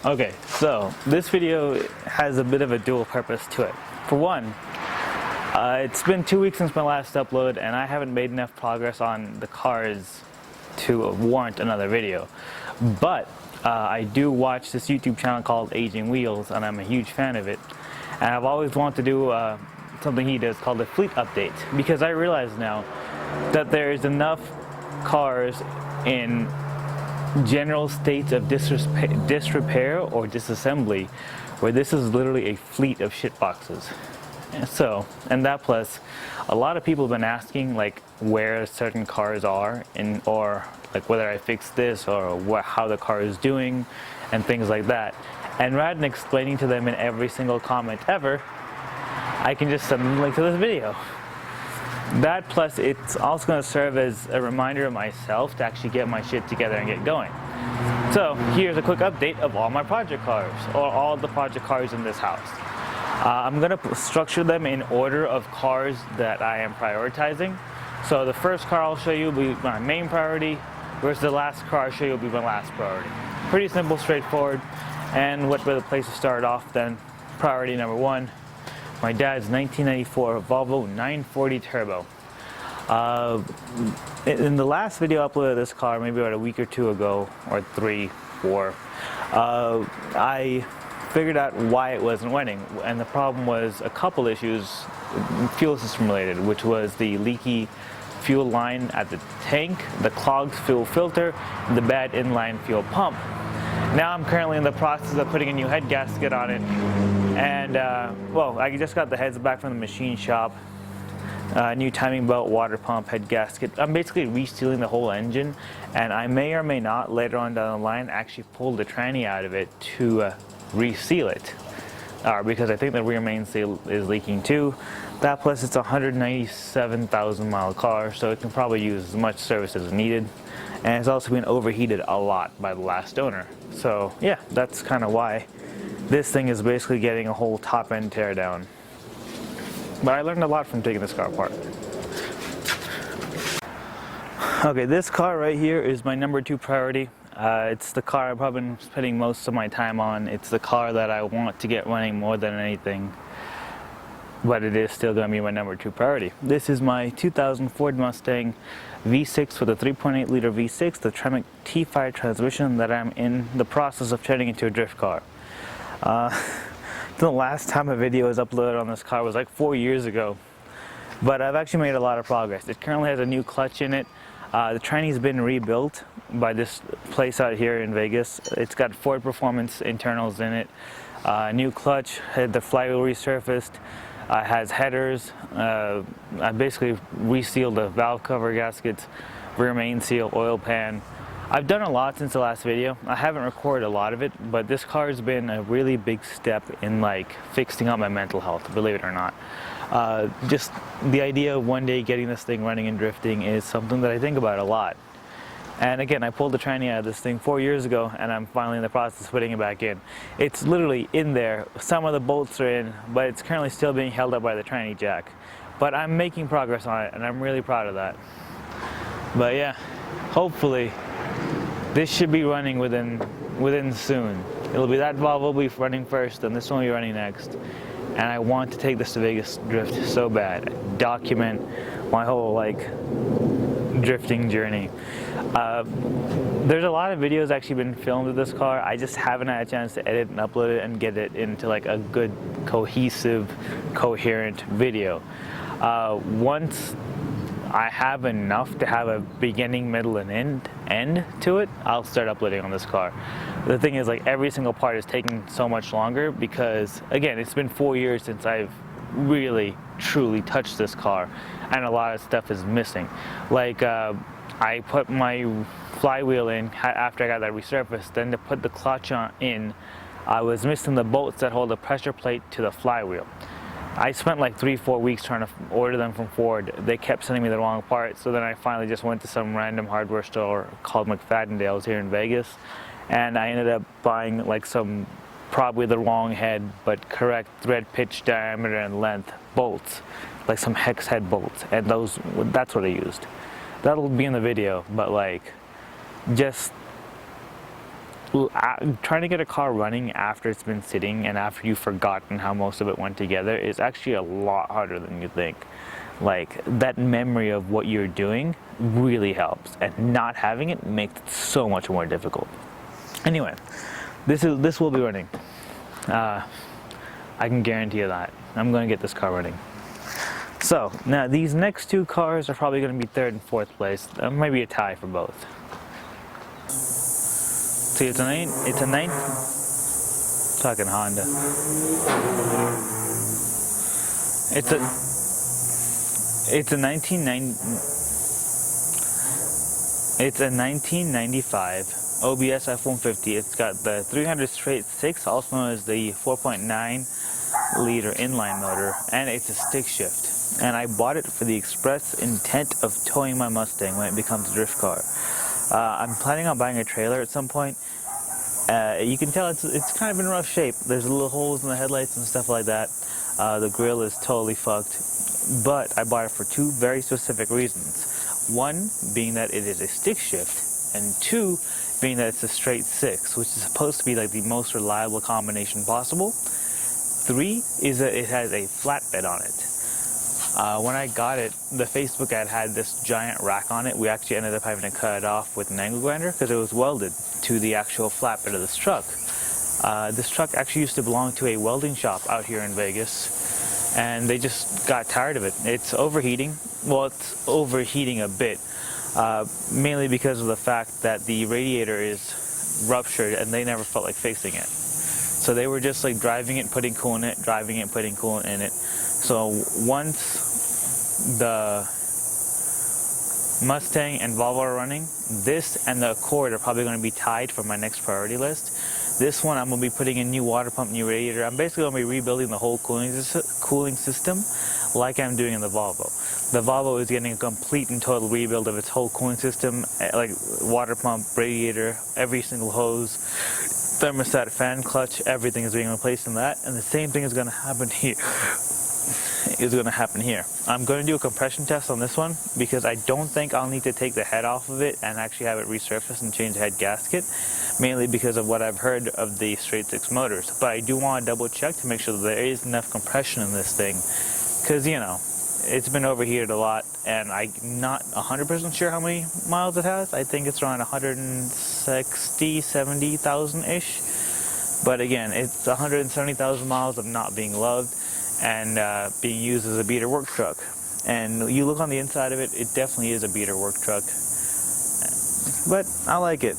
Okay, so this video has a bit of a dual purpose to it. For one, it's been 2 weeks since my last upload and I haven't made enough progress on the cars to warrant another video. But I do watch this YouTube channel called Aging Wheels and I'm a huge fan of it. And I've always wanted to do something he does called a fleet update, because I realize now that there's enough cars in general states of disrepair or disassembly where this is literally a fleet of shit boxes. And that plus a lot of people have been asking like where certain cars are or like whether I fixed this or how the car is doing and things like that. And rather than explaining to them in every single comment ever, I can just send them a link to this video. That plus it's also going to serve as a reminder of myself to actually get my shit together and get going. So here's a quick update of all my project cars, or all the project cars in this house. I'm going to structure them in order of cars that I am prioritizing. So the first car I'll show you will be my main priority, versus the last car I'll show you will be my last priority. Pretty simple, straightforward, and what better place to start off than priority number one, my dad's 1994 Volvo 940 Turbo. In the last video I uploaded this car, maybe about a week or two ago, or 3, 4, I figured out why it wasn't running, and the problem was a couple issues, fuel system related, which was the leaky fuel line at the tank, the clogged fuel filter, and the bad inline fuel pump. Now I'm currently in the process of putting a new head gasket on it, and well, I just got the heads back from the machine shop. New timing belt, water pump, head gasket. I'm basically resealing the whole engine, and I may or may not later on down the line actually pull the tranny out of it to reseal it, because I think the rear main seal is leaking too. That plus it's a 197,000 mile car, so it can probably use as much service as needed, and it's also been overheated a lot by the last owner. So yeah, that's kind of why this thing is basically getting a whole top end tear down. But I learned a lot from taking this car apart. Okay, this car right here is my number 2 priority. It's the car I've probably been spending most of my time on. It's the car that I want to get running more than anything, but it is still going to be my number 2 priority. This is my 2000 Ford Mustang V6 with a 3.8 liter V6, the Tremec T5 transmission that I'm in the process of turning into a drift car. The last time a video was uploaded on this car was like 4 years ago, but I've actually made a lot of progress. It currently has a new clutch in it. The tranny's been rebuilt by this place out here in Vegas. It's got Ford Performance internals in it. New clutch, had the flywheel resurfaced, has headers. I basically resealed the valve cover gaskets, rear main seal, oil pan. I've done a lot since the last video. I haven't recorded a lot of it, but this car has been a really big step in like fixing up my mental health, believe it or not. Just the idea of one day getting this thing running and drifting is something that I think about a lot. And again, I pulled the tranny out of this thing 4 years ago, and I'm finally in the process of putting it back in. It's literally in there. Some of the bolts are in, but it's currently still being held up by the tranny jack. But I'm making progress on it, and I'm really proud of that. But yeah, hopefully this should be running within soon. It'll be that Volvo will be running first, and this one will be running next. And I want to take this to Vegas drift so bad. Document my whole like drifting journey. There's a lot of videos actually been filmed with this car. I just haven't had a chance to edit and upload it and get it into like a good, cohesive, coherent video. Once I have enough to have a beginning, middle, and end to it, I'll start uploading on this car. The thing is, like, every single part is taking so much longer because, again, it's been 4 years since I've really, truly touched this car, and a lot of stuff is missing. Like, I put my flywheel in after I got that resurfaced, then to put the clutch in, I was missing the bolts that hold the pressure plate to the flywheel. I spent like 3-4 weeks trying to order them from Ford. They kept sending me the wrong part, so then I finally just went to some random hardware store called McFadden's here in Vegas, and I ended up buying like some probably the wrong head but correct thread pitch, diameter, and length bolts, like some hex head bolts, and that's what I used. That'll be in the video, but like just trying to get a car running after it's been sitting and after you've forgotten how most of it went together is actually a lot harder than you think. Like, that memory of what you're doing really helps, and not having it makes it so much more difficult. Anyway, this will be running. I can guarantee you that. I'm going to get this car running. So now these next two cars are probably going to be third and fourth place. Maybe a tie for both. See, it's a nine. Talking Honda. It's a 1995 OBS F-150. It's got the 300 straight 6, also known as the 4.9 liter inline motor, and it's a stick shift. And I bought it for the express intent of towing my Mustang when it becomes a drift car. I'm planning on buying a trailer at some point. You can tell it's kind of in rough shape. There's little holes in the headlights and stuff like that. The grill is totally fucked. But I bought it for two very specific reasons. One being that it is a stick shift, and two being that it's a straight 6, which is supposed to be like the most reliable combination possible. 3 is that it has a flatbed on it. When I got it, the Facebook ad had this giant rack on it. We actually ended up having to cut it off with an angle grinder because it was welded to the actual flatbed of this truck. This truck actually used to belong to a welding shop out here in Vegas, and they just got tired of it. It's overheating. Well, it's overheating a bit, mainly because of the fact that the radiator is ruptured and they never felt like fixing it. So they were just like driving it, putting coolant in it, driving it, putting coolant in it. So once the Mustang and Volvo are running, this and the Accord are probably going to be tied for my next priority list. This one I'm going to be putting in new water pump, new radiator. I'm basically going to be rebuilding the whole cooling system like I'm doing in the Volvo. The Volvo is getting a complete and total rebuild of its whole cooling system, like water pump, radiator, every single hose, thermostat, fan, clutch, everything is being replaced in that, and the same thing is going to happen here. I'm going to do a compression test on this one because I don't think I'll need to take the head off of it and actually have it resurfaced and change the head gasket, mainly because of what I've heard of the straight 6 motors. But I do want to double check to make sure that there is enough compression in this thing, because, you know, it's been overheated a lot, and I'm not 100% sure how many miles it has. I think it's around 160, 70,000-ish. But again, it's 170,000 miles of not being loved and being used as a beater work truck. And you look on the inside of it, it definitely is a beater work truck. But I like it.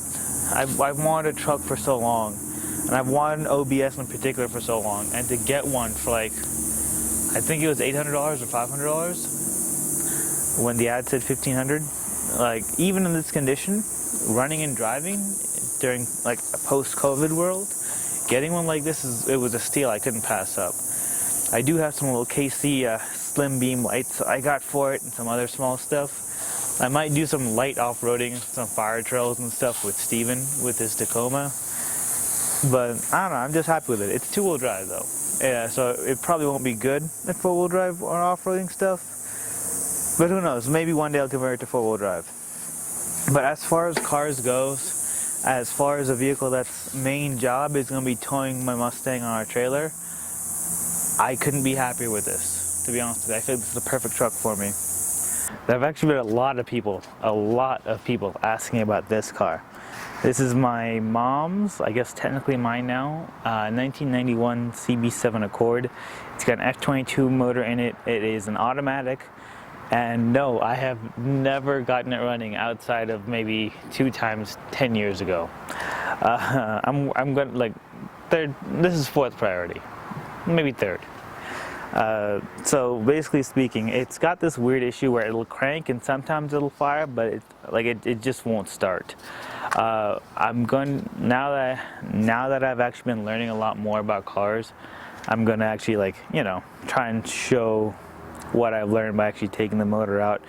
I've wanted a truck for so long, and I've wanted an OBS in particular for so long, and to get one for like, I think it was $800 or $500 when the ad said $1,500. Like, even in this condition, running and driving during like a post-COVID world, getting one like this it was a steal I couldn't pass up. I do have some little KC slim beam lights I got for it and some other small stuff. I might do some light off-roading, some fire trails and stuff with Steven with his Tacoma. But I don't know, I'm just happy with it. It's 2-wheel drive though. Yeah, so it probably won't be good at 4-wheel drive or off-roading stuff. But who knows, maybe one day I'll convert it to 4-wheel drive. But as far as cars goes, as far as a vehicle that's main job is going to be towing my Mustang on our trailer, I couldn't be happier with this, to be honest with you. I feel this is the perfect truck for me. There have actually been a lot of people asking about this car. This is my mom's, I guess technically mine now, 1991 CB7 Accord. It's got an F22 motor in it. It is an automatic. And no, I have never gotten it running outside of maybe 2 times 10 years ago. I'm going like third. This is 4th priority, maybe 3rd. So basically speaking, it's got this weird issue where it'll crank and sometimes it'll fire, but it just won't start. I'm going now that I've actually been learning a lot more about cars, I'm going to actually try and show what I've learned by actually taking the motor out,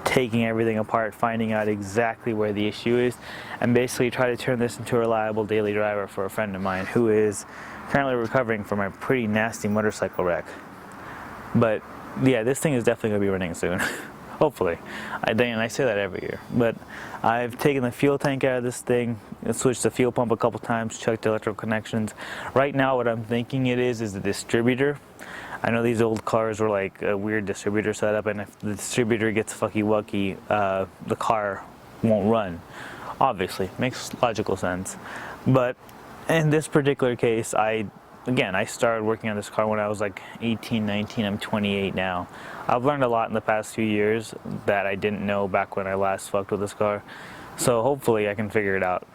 taking everything apart, finding out exactly where the issue is, and basically try to turn this into a reliable daily driver for a friend of mine who is currently recovering from a pretty nasty motorcycle wreck. But yeah, this thing is definitely going to be running soon. Hopefully. I say that every year. But I've taken the fuel tank out of this thing, switched the fuel pump a couple times, checked electrical connections. Right now what I'm thinking it is the distributor. I know these old cars were like a weird distributor setup, and if the distributor gets fucky-wucky, the car won't run. Obviously, makes logical sense. But in this particular case, I started working on this car when I was like 18, 19, I'm 28 now. I've learned a lot in the past few years that I didn't know back when I last fucked with this car. So hopefully I can figure it out.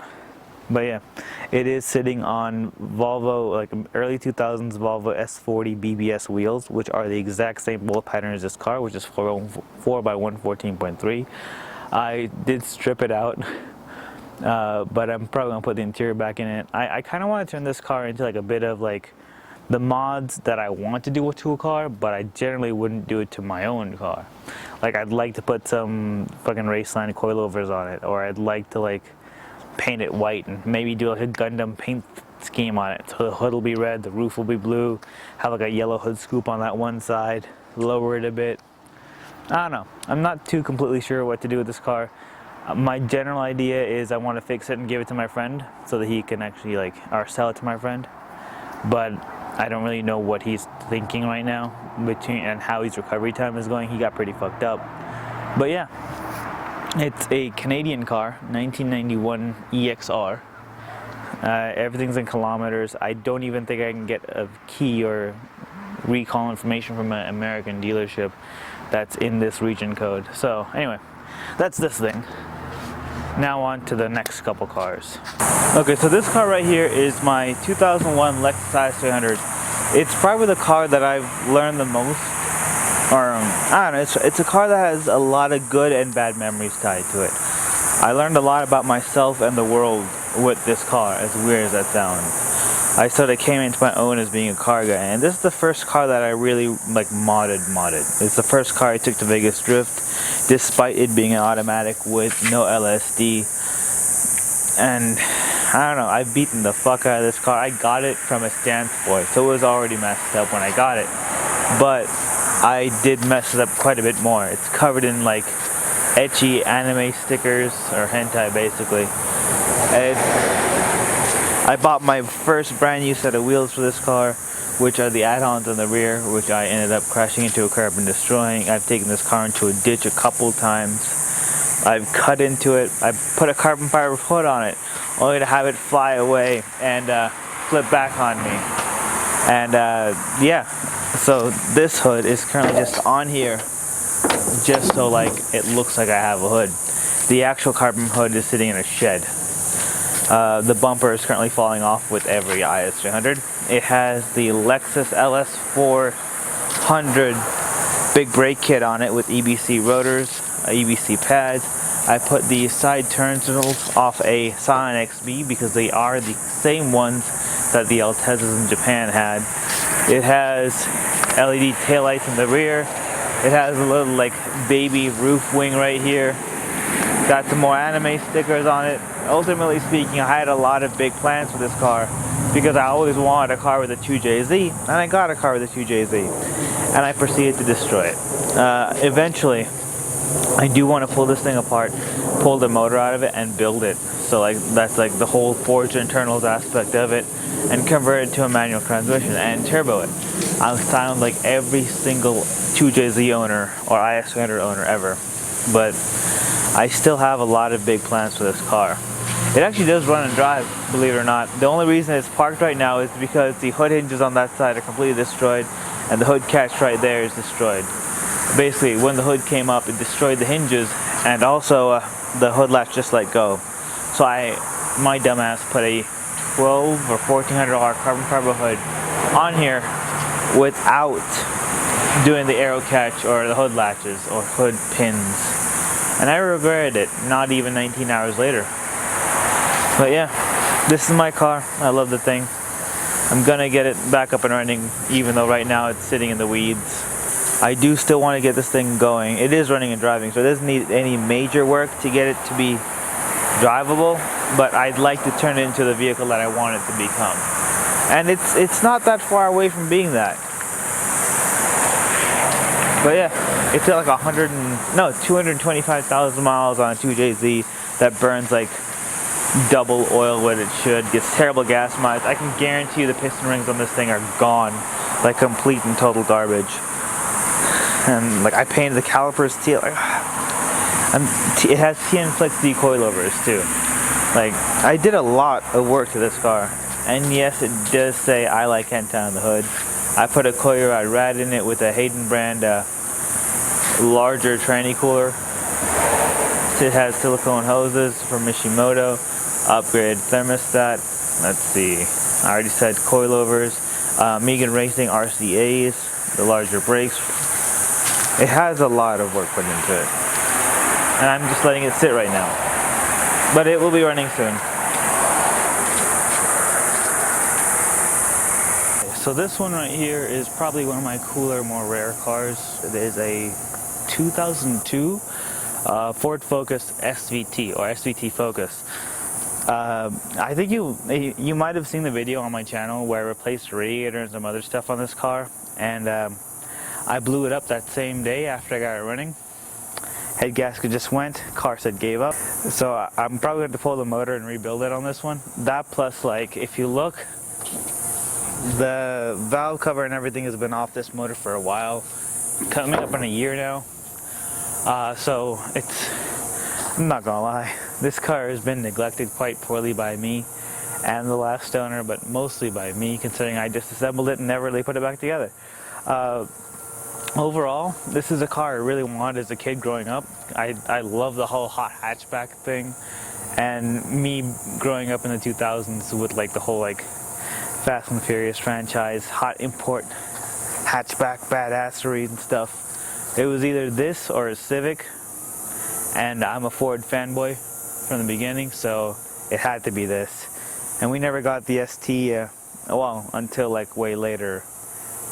But yeah, it is sitting on Volvo, like early 2000s Volvo S40 BBS wheels, which are the exact same bolt pattern as this car, which is 4 by 114.3. I did strip it out. But I'm probably gonna put the interior back in it. I kind of want to turn this car into like a bit of like the mods that I want to do to a car, but I generally wouldn't do it to my own car. Like I'd like to put some fucking Raceline coilovers on it, or I'd like to like paint it white and maybe do like a Gundam paint scheme on it. So the hood will be red, the roof will be blue, have like a yellow hood scoop on that one side, lower it a bit. I don't know. I'm not too completely sure what to do with this car. My general idea is I want to fix it and give it to my friend so that he can actually or sell it to my friend. But I don't really know what he's thinking right now and how his recovery time is going. He got pretty fucked up. But yeah, it's a Canadian car, 1991 EXR. Everything's in kilometers. I don't even think I can get a key or recall information from an American dealership that's in this region code. So anyway, that's this thing. Now on to the next couple cars. Okay, so this car right here is my 2001 Lexus IS300. It's probably the car that I've learned the most, or I don't know, it's a car that has a lot of good and bad memories tied to it. I learned a lot about myself and the world with this car, as weird as that sounds. I sort of came into my own as being a car guy, and this is the first car that I really modded. It's the first car I took to Vegas Drift, despite it being an automatic with no LSD. And I don't know, I've beaten the fuck out of this car. I got it from a stance boy, so it was already messed up when I got it. But I did mess it up quite a bit more. It's covered in like etchy anime stickers, or hentai basically. I bought my first brand new set of wheels for this car, which are the add-ons on the rear, which I ended up crashing into a curb and destroying. I've taken this car into a ditch a couple times. I've cut into it. I put a carbon fiber hood on it, only to have it fly away and flip back on me. And yeah, so this hood is currently just on here, just so like it looks like I have a hood. The actual carbon hood is sitting in a shed. The bumper is currently falling off with every IS300. It has the Lexus LS400 big brake kit on it with EBC rotors, EBC pads. I put the side turn signals off a Scion XB because they are the same ones that the Altezas in Japan had. It has LED taillights in the rear. It has a little like baby roof wing right here. Got some more anime stickers on it. Ultimately speaking, I had a lot of big plans for this car because I always wanted a car with a 2JZ, and I got a car with a 2JZ, and I proceeded to destroy it. Eventually, I do want to pull this thing apart, pull the motor out of it, and build it. So like that's like the whole forged internals aspect of it, and convert it to a manual transmission and turbo it. I sound like every single 2JZ owner or IS300 owner ever, but I still have a lot of big plans for this car. It actually does run and drive, believe it or not. The only reason it's parked right now is because the hood hinges on that side are completely destroyed, and the hood catch right there is destroyed. Basically, when the hood came up, it destroyed the hinges, and also the hood latch just let go. So my dumbass put a $1,200 or $1,400 carbon fiber hood on here without doing the aero catch or the hood latches or hood pins. And I regretted it, not even 19 hours later. But yeah, this is my car. I love the thing. I'm gonna get it back up and running, even though right now it's sitting in the weeds. I do still want to get this thing going. It is running and driving, so it doesn't need any major work to get it to be drivable, but I'd like to turn it into the vehicle that I want it to become. And it's not that far away from being that. But yeah, it's at like 225,000 miles on a 2JZ that burns like double oil what it should, gets terrible gas mileage. I can guarantee you the piston rings on this thing are gone, like complete and total garbage. And like I painted the calipers teal, like, and it has TN Flex D coilovers too. Like I did a lot of work to this car, and yes, it does say I like Kenta on the hood. I put a Koyurad rad in it with a Hayden brand larger tranny cooler. It has silicone hoses from Mishimoto, upgrade thermostat. Let's see, I already said coilovers, Megan Racing RCAs, the larger brakes. It has a lot of work put into it, and I'm just letting it sit right now, but it will be running soon. So this one right here is probably one of my cooler, more rare cars. It is a 2002 Ford Focus SVT, or SVT Focus. I think you might have seen the video on my channel where I replaced radiator and some other stuff on this car, and I blew it up that same day after I got it running. Head gasket just went, car said gave up. So I'm probably going to pull the motor and rebuild it on this one. That plus, like, if you look, the valve cover and everything has been off this motor for a while, coming up on a year now. So I'm not gonna lie, this car has been neglected quite poorly by me and the last owner, but mostly by me, considering I disassembled it and never really put it back together. Overall, this is a car I really wanted as a kid growing up. I love the whole hot hatchback thing, and me growing up in the 2000s with like the whole like Fast and Furious franchise, hot import hatchback badassery and stuff. It was either this or a Civic, and I'm a Ford fanboy from the beginning, so it had to be this. And we never got the ST, well, until like way later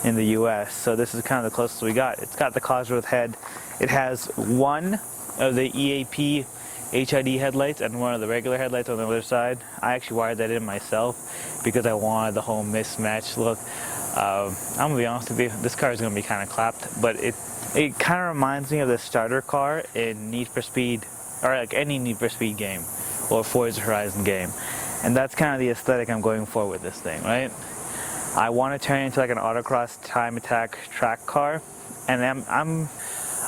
in the US, so this is kind of the closest we got. It's got the Cosworth head. It has one of the EAP HID headlights and one of the regular headlights on the other side. I actually wired that in myself because I wanted the whole mismatched look. I'm gonna be honest with you, this car is gonna be kind of clapped, but it kind of reminds me of the starter car in Need for Speed, or like any Need for Speed game or Forza Horizon game, and that's kind of the aesthetic I'm going for with this thing, right? I want to turn it into like an autocross time attack track car, and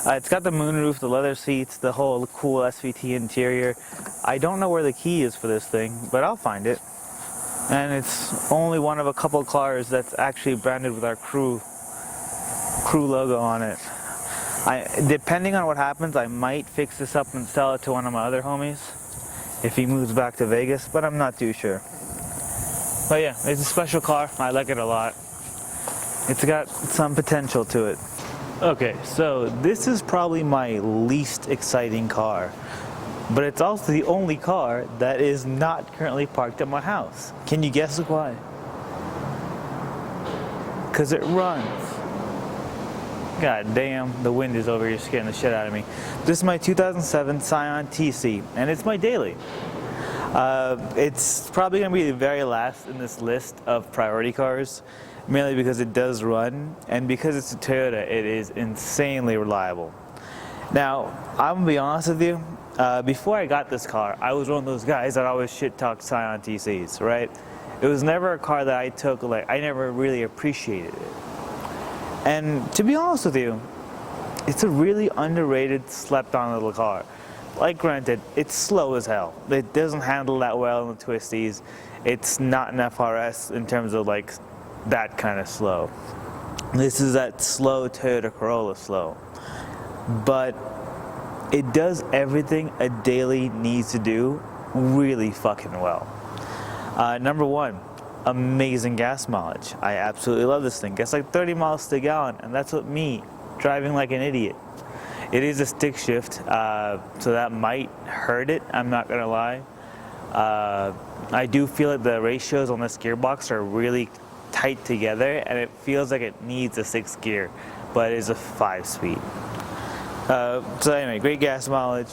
it's got the moonroof, the leather seats, the whole cool SVT interior. I don't know where the key is for this thing, but I'll find it. And it's only one of a couple cars that's actually branded with our crew logo on it. Depending on what happens, I might fix this up and sell it to one of my other homies if he moves back to Vegas, but I'm not too sure. But yeah, it's a special car. I like it a lot. It's got some potential to it. Okay, so this is probably my least exciting car, but it's also the only car that is not currently parked at my house. Can you guess why? Because it runs. God damn, the wind is over here scaring the shit out of me. This is my 2007 Scion TC, and it's my daily. It's probably going to be the very last in this list of priority cars, mainly because it does run, and because it's a Toyota, it is insanely reliable. Now, I'm going to be honest with you, before I got this car, I was one of those guys that always shit-talked Scion TCs, right? It was never a car that I took, like, I never really appreciated it. And to be honest with you, it's a really underrated, slept-on little car. Like, granted, it's slow as hell. It doesn't handle that well in the twisties. It's not an FRS in terms of, like, that kind of slow. This is that slow Toyota Corolla slow. But it does everything a daily needs to do really fucking well. Number one, amazing gas mileage. I absolutely love this thing. Gets like 30 miles to the gallon, and that's what me driving like an idiot. It is a stick shift, so that might hurt it, I'm not gonna lie. I do feel like the ratios on this gearbox are really tight together, and it feels like it needs a 6th gear, but it is a 5-speed. So anyway, great gas mileage.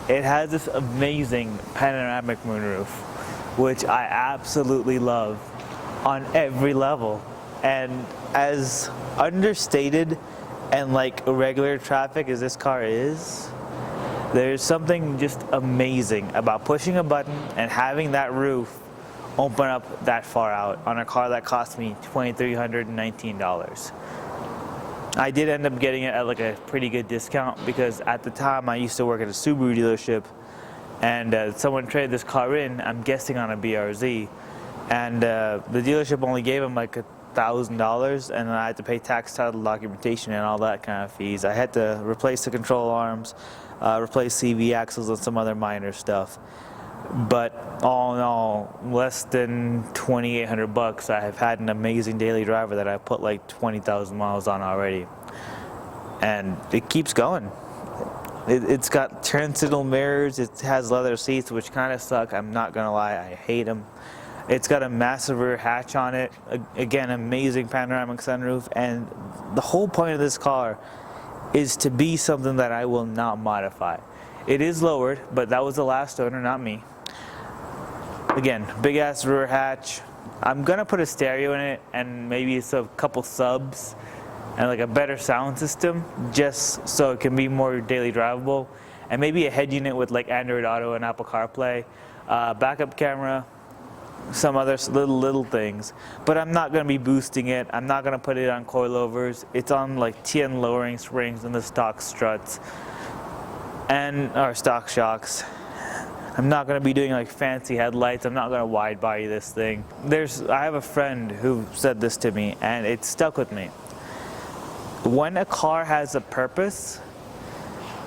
It has this amazing panoramic moonroof, which I absolutely love on every level. And as understated and like regular traffic as this car is, there's something just amazing about pushing a button and having that roof open up that far out on a car that cost me $2,319. I did end up getting it at like a pretty good discount because at the time I used to work at a Subaru dealership, and someone traded this car in, I'm guessing on a BRZ, and the dealership only gave him like $1,000, and I had to pay tax, title, documentation, and all that kind of fees. I had to replace the control arms, replace CV axles, and some other minor stuff. But all in all, less than $2,800. I have had an amazing daily driver that I put like 20,000 miles on already, and it keeps going. It's got turn-signal mirrors. It has leather seats, which kind of suck. I'm not gonna lie, I hate them. It's got a massive rear hatch on it. Again, amazing panoramic sunroof, and the whole point of this car is to be something that I will not modify. It is lowered, but that was the last owner, not me. Again, big ass rear hatch. I'm gonna put a stereo in it and maybe a couple subs and like a better sound system, just so it can be more daily drivable, and maybe a head unit with like Android Auto and Apple CarPlay, backup camera, some other little things. But I'm not going to be boosting it. I'm not going to put it on coilovers. It's on like TN lowering springs and the stock struts and our stock shocks. I'm not going to be doing like fancy headlights. I'm not going to wide body this thing. I have a friend who said this to me, and it stuck with me. When a car has a purpose,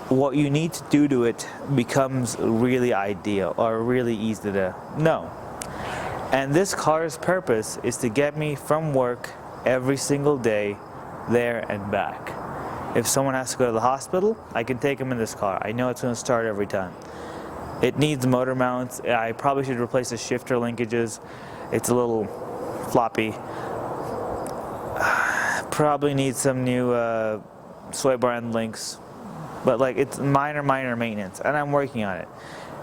what you need to do to it becomes really ideal or really easy to know. And this car's purpose is to get me from work every single day, there and back. If someone has to go to the hospital, I can take them in this car. I know it's going to start every time. It needs motor mounts. I probably should replace the shifter linkages. It's a little floppy. Probably needs some new sway bar end links. But like, it's minor maintenance, and I'm working on it.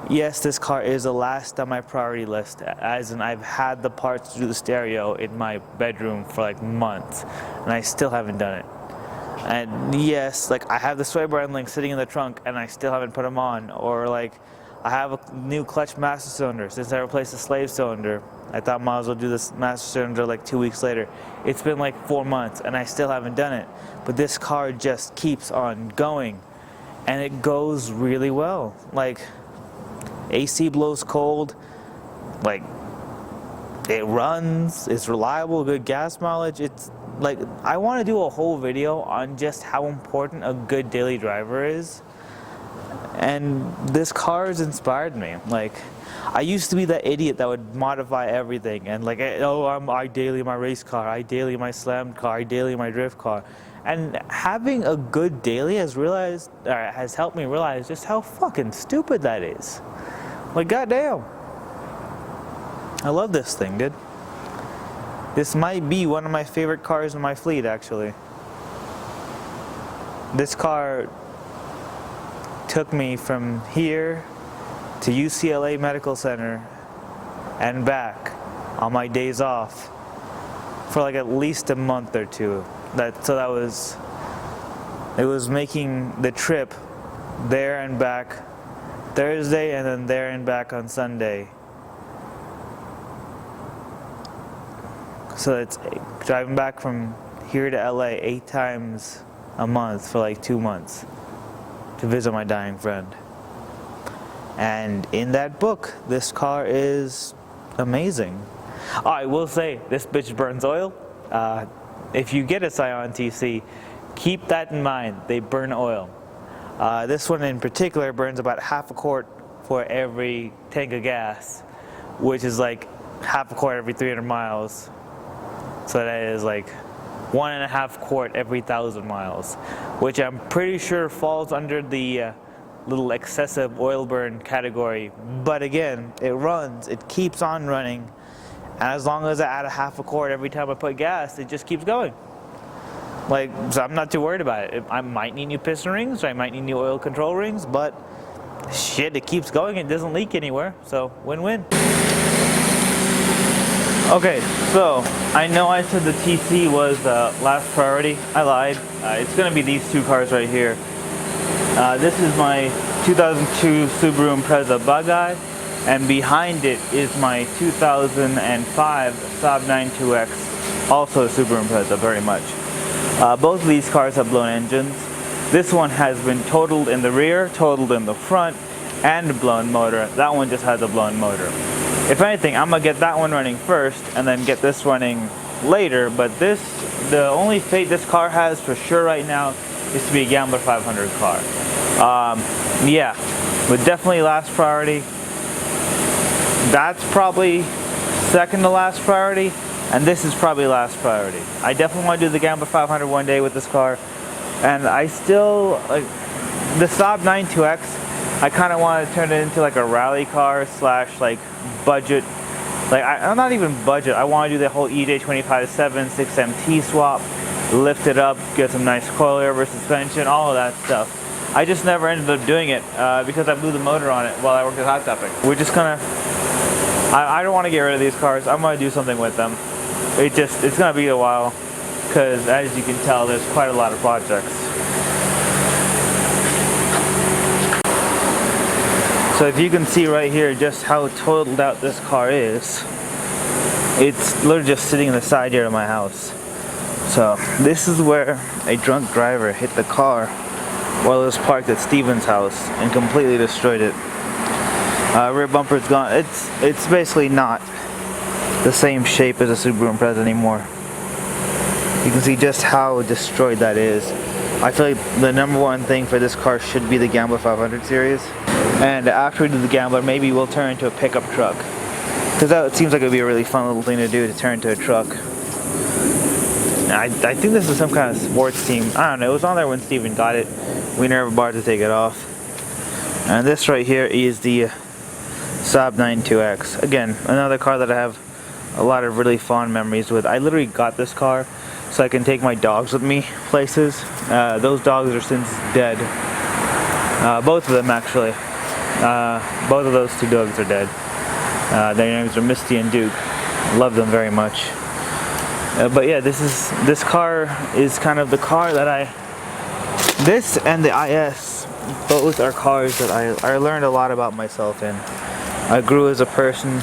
Yes, this car is the last on my priority list, as in I've had the parts to do the stereo in my bedroom for like months, and I still haven't done it. And yes, like I have the sway bar end link sitting in the trunk, and I still haven't put them on. Or like, I have a new clutch master cylinder. Since I replaced the slave cylinder, I thought I might as well do this master cylinder like 2 weeks later. It's been like 4 months, and I still haven't done it. But this car just keeps on going, and it goes really well. Like, AC blows cold, like it runs, it's reliable, good gas mileage. It's like, I want to do a whole video on just how important a good daily driver is, and this car has inspired me. Like, I used to be that idiot that would modify everything, and like, oh, I daily my race car, I daily my slammed car, I daily my drift car. And having a good daily has helped me realize just how fucking stupid that is. Like, goddamn. I love this thing, dude. This might be one of my favorite cars in my fleet, actually. This car took me from here to UCLA Medical Center and back on my days off for like at least a month or two. It was making the trip there and back Thursday, and then there and back on Sunday. So it's driving back from here to LA 8 times a month for like 2 months to visit my dying friend. And in that book, this car is amazing. Oh, I will say, this bitch burns oil. If you get a Scion TC, keep that in mind. They burn oil. This one in particular burns about half a quart for every tank of gas, which is like half a quart every 300 miles. So that is like 1.5 quart every 1,000 miles, which I'm pretty sure falls under the little excessive oil burn category. But again, it runs, it keeps on running, and as long as I add a half a quart every time I put gas, it just keeps going. Like, so I'm not too worried about it. I might need new piston rings, or I might need new oil control rings, but shit, it keeps going, it doesn't leak anywhere, so win-win. Okay, so I know I said the TC was last priority. I lied. It's going to be these two cars right here. This is my 2002 Subaru Impreza Bug-Eye, and behind it is my 2005 Saab 92X, also a Subaru Impreza, very much. Both of these cars have blown engines. This one has been totaled in the rear, totaled in the front, and blown motor. That one just has a blown motor. If anything, I'm gonna get that one running first and then get this running later, but the only fate this car has for sure right now is to be a Gambler 500 car. Yeah, but definitely last priority. That's probably second to last priority, and this is probably last priority. I definitely want to do the Gambler 500 one day with this car, and I still, like, the Saab 92X, I kind of want to turn it into like a rally car slash like budget. Like I'm not even budget. I want to do the whole EJ25-7 6MT swap, lift it up, get some nice coilover suspension, all of that stuff. I just never ended up doing it because I blew the motor on it while I worked at Hot Topic. We're just gonna. I don't want to get rid of these cars. I'm gonna do something with them. It's gonna be a while because, as you can tell, there's quite a lot of projects. So if you can see right here just how totaled out this car is, it's literally just sitting in the side yard of my house. So this is where a drunk driver hit the car while it was parked at Steven's house and completely destroyed it. Rear bumper's gone. It's basically not the same shape as a Subaru Impreza anymore. You can see just how destroyed that is. I feel like the number one thing for this car should be the Gambler 500 series. And after we do the Gambler, maybe we'll turn into a pickup truck. Because that seems like it would be a really fun little thing to do, to turn into a truck. I think this is some kind of sports team. I don't know, it was on there when Steven got it. We never bothered to take it off. And this right here is the Saab 92X. Again, another car that I have a lot of really fond memories with. I literally got this car so I can take my dogs with me places. Those dogs are since dead. Both of them actually. Both of those two dogs are dead. Their names are Misty and Duke. Love them very much. But yeah, this car is kind of the car that this and the IS, both are cars that I learned a lot about myself in. I grew as a person.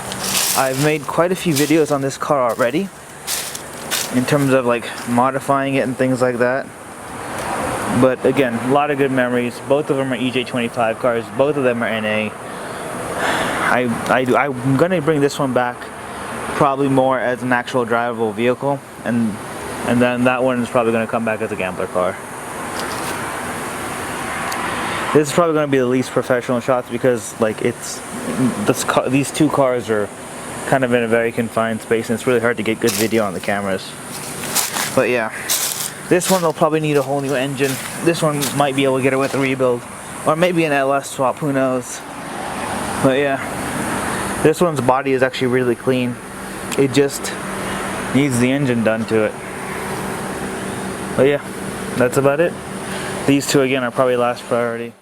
I've made quite a few videos on this car already, in terms of like modifying it and things like that. But again, a lot of good memories. Both of them are EJ25 cars. Both of them are NA. I'm gonna bring this one back probably more as an actual drivable vehicle, and then that one is probably gonna come back as a Gambler car. This is probably gonna be the least professional shots because like these two cars are kind of in a very confined space, and it's really hard to get good video on the cameras. But yeah. This one will probably need a whole new engine. This one might be able to get it with a rebuild. Or maybe an LS swap, who knows. But yeah, this one's body is actually really clean. It just needs the engine done to it. But yeah, that's about it. These two again are probably last priority.